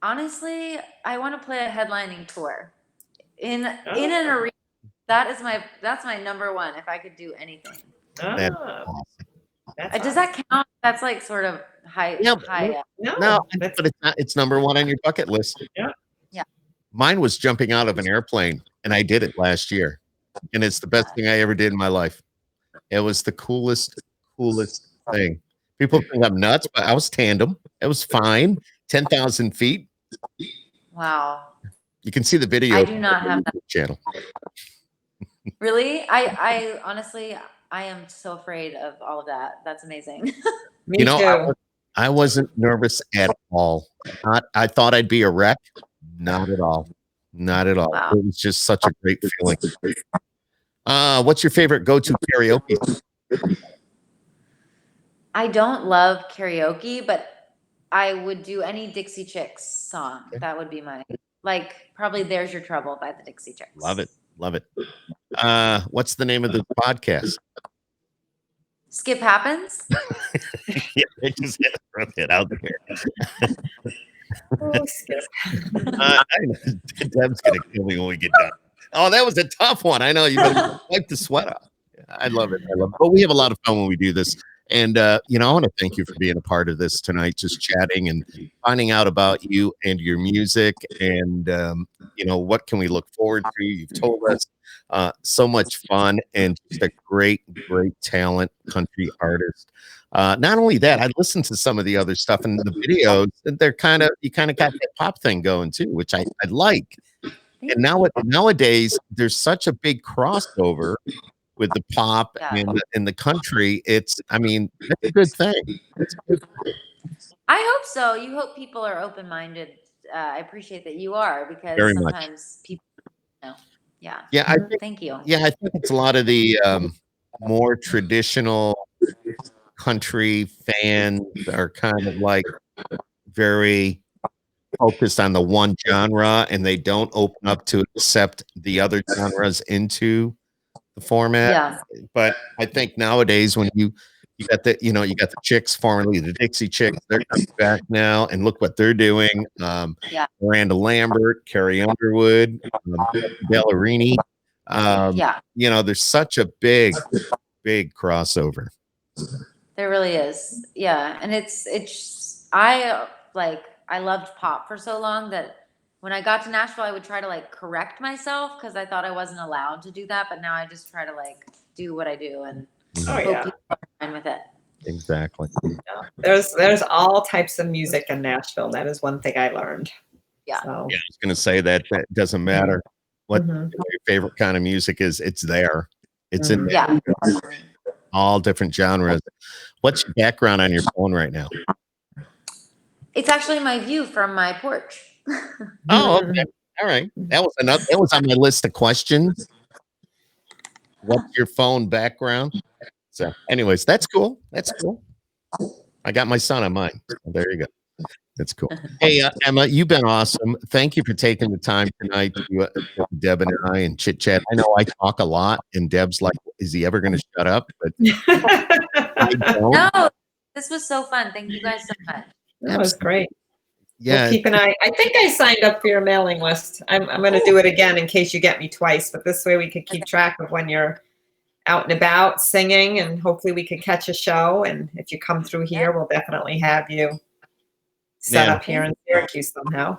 Honestly, I want to play a headlining tour in an arena. That's my number 1 if I could do anything. That's awesome. Does that count? That's like sort of high. Yeah, high no, but it's not. It's number 1 on your bucket list. Yeah. Mine was jumping out of an airplane, and I did it last year, and it's the best thing I ever did in my life. It was the coolest thing. People think I'm nuts, but I was tandem. It was fine. 10,000 feet. Wow. You can see the video I on do not the have that. YouTube channel. Really? I honestly, I am so afraid of all of that. That's amazing. Me too. I wasn't nervous at all. I thought I'd be a wreck. Not at all. Not at all. Wow. It was just such a great feeling. What's your favorite go-to karaoke? I don't love karaoke, but I would do any Dixie Chicks song. Okay. That would be my, like, probably There's Your Trouble by the Dixie Chicks. Love it. Love it. What's the name of the podcast? Skip Happens? Yeah, I just had to throw that out there. Oh, Skip. Deb's gonna kill me when we get done. Oh, that was a tough one. I know you better wipe the sweat off. I love it. I love it. But we have a lot of fun when we do this. And I want to thank you for being a part of this tonight, just chatting and finding out about you and your music, and what can we look forward to. You've told us so much fun, and just a great talent, country artist. Not only that, I listened to some of the other stuff in the videos, and you kind of got that pop thing going too, which I like. And nowadays, there's such a big crossover with the pop and the country. It's a good thing. I hope so. You hope people are open-minded. I appreciate that you are, because Very sometimes people, yeah. Thank you. Yeah, I think it's a lot of the more traditional country fans are kind of like very focused on the one genre, and they don't open up to accept the other genres into the format. Yeah. But I think nowadays, when you got the Chicks, formerly the Dixie Chicks, they're coming back now, and look what they're doing. Miranda Lambert, Carrie Underwood, Ballerini. There's such a big crossover. There really is. Yeah. And I loved pop for so long that when I got to Nashville, I would try to correct myself, because I thought I wasn't allowed to do that. But now I just try to do what I do and hope people are fine with it. Exactly. There's all types of music in Nashville. That is one thing I learned. Yeah. So. Yeah, I was going to say that doesn't matter what your favorite kind of music is. It's there. It's in there. Yeah. All different genres. What's your background on your phone right now? It's actually my view from my porch. Oh, okay. All right. That was on my list of questions. What's your phone background? So, anyways, that's cool. That's cool. I got my son on mine. So there you go. That's cool. Hey, Emma, you've been awesome. Thank you for taking the time tonight to Deb and I and chit chat. I know I talk a lot, and Deb's like, "Is he ever going to shut up?" But I don't. No, this was so fun. Thank you guys so much. That was great. Yeah. We'll keep an eye. I think I signed up for your mailing list. I'm going to do it again in case you get me twice. But this way we could keep track of when you're out and about singing, and hopefully we could catch a show. And if you come through here, we'll definitely have you set up here in Syracuse somehow.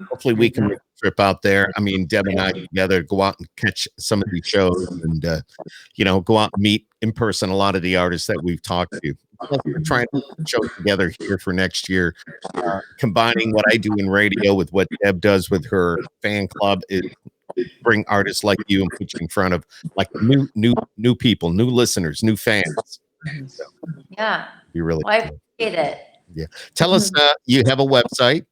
Hopefully we can make a trip out there. I mean, Deb and I together go out and catch some of these shows, and go out and meet in person a lot of the artists that we've talked to. We're trying to put a show together here for next year, combining what I do in radio with what Deb does with her fan club. Is bring artists like you and put you in front of new people, new listeners, new fans. So, yeah, you really. Well, I appreciate it. Yeah. Tell us, you have a website.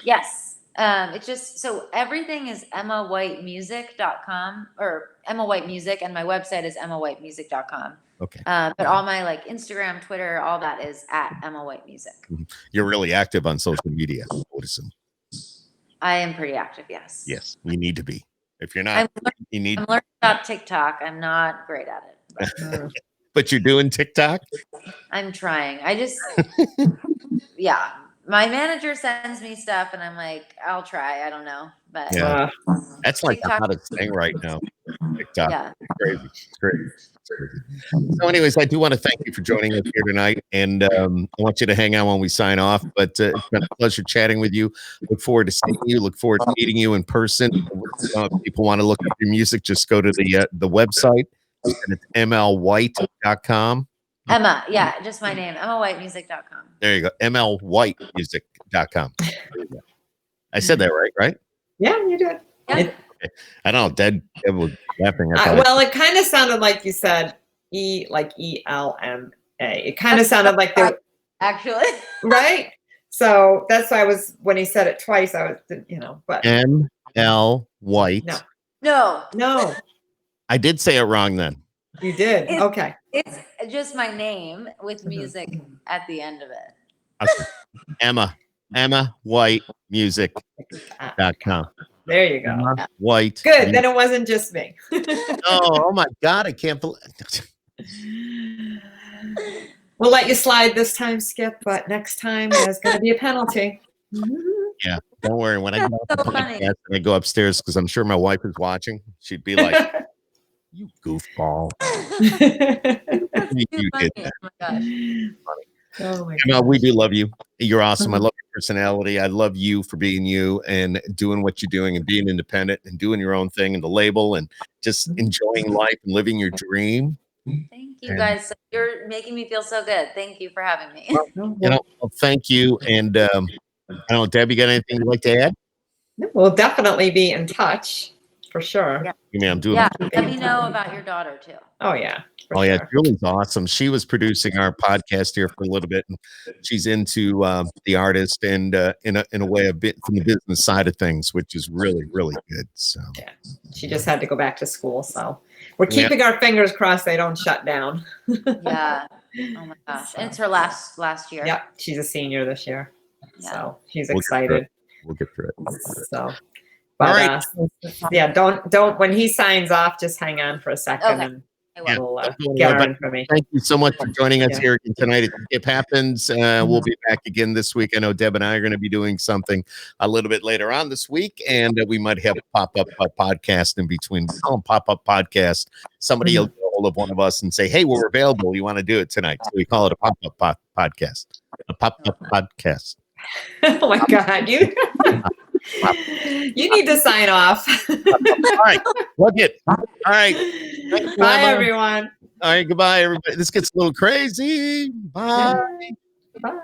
Yes. It's just, so everything is emmawhitemusic.com, or Emma White Music, and my website is emmawhitemusic.com. Okay. But all my Instagram, Twitter, all that is at Emma White Music. You're really active on social media, I would assume. I am pretty active, yes. Yes, you need to be. If you're not, you need. I'm learning about TikTok. I'm not great at it. But you're doing TikTok? I'm trying. Yeah. My manager sends me stuff, and I'm like, I'll try. I don't know. But yeah, that's like the hottest thing right now. TikTok. Yeah. It's crazy. It's crazy. So, anyways, I do want to thank you for joining us here tonight, and I want you to hang out when we sign off. But it's been a pleasure chatting with you. Look forward to seeing you. Look forward to meeting you in person. If people want to look at your music, just go to the website, and it's mlwhite.com. Emma, yeah, just my name, emmawhitemusic.com. There you go, mlwhitemusic.com. There you go. I said that right? Yeah, you did. Yeah. I don't know. Deb was laughing. Well, it kind of sounded like you said like ELMA. It kind of sounded like they Actually. right. So that's why when he said it twice, I was, but ML White. No, I did say it wrong then. you did. Okay. It's just my name with music at the end of it. Okay. EmmaWhiteMusic.com. There you go. Emma White. Good. Then it wasn't just me. Oh my God. I can't believe. We'll let you slide this time, Skip, but next time there's going to be a penalty. Yeah. Don't worry. When I go That's so funny. and I go upstairs, because I'm sure my wife is watching, she'd be like, you goofball. You did that. Oh my gosh. Oh my Emma, we do love you. You're awesome. I love your personality. I love you for being you and doing what you're doing and being independent and doing your own thing and the label and just enjoying life and living your dream. Thank you guys. You're making me feel so good. Thank you for having me. Well, thank you. And I don't know, Deb, you got anything you'd like to add? We'll definitely be in touch for sure. Yeah. You mean I'm doing Let me know about your daughter too. Oh yeah. Yeah, Julie's awesome. She was producing our podcast here for a little bit, and she's into the artist and in a way a bit from the business side of things, which is really, really good. So yeah, she just had to go back to school, so we're keeping our fingers crossed they don't shut down. Yeah. Oh my gosh. And it's her last year. Yep, she's a senior this year, so she's We'll excited. We'll get through it. So, but All right. yeah, don't when he signs off, just hang on for a second and Yeah. we'll get our information. Thank you so much for joining us here again tonight. If happens, we'll be back again this week. I know Deb and I are going to be doing something a little bit later on this week, and we might have a pop-up podcast in between. We call them pop-up podcast. Somebody will get a hold of one of us and say, hey, we're available. You want to do it tonight? So we call it a pop-up podcast. A pop-up podcast. Oh my God, you need to sign off. All right, look it. All right. Bye, everyone. All right, goodbye, everybody. This gets a little crazy. Bye. Bye.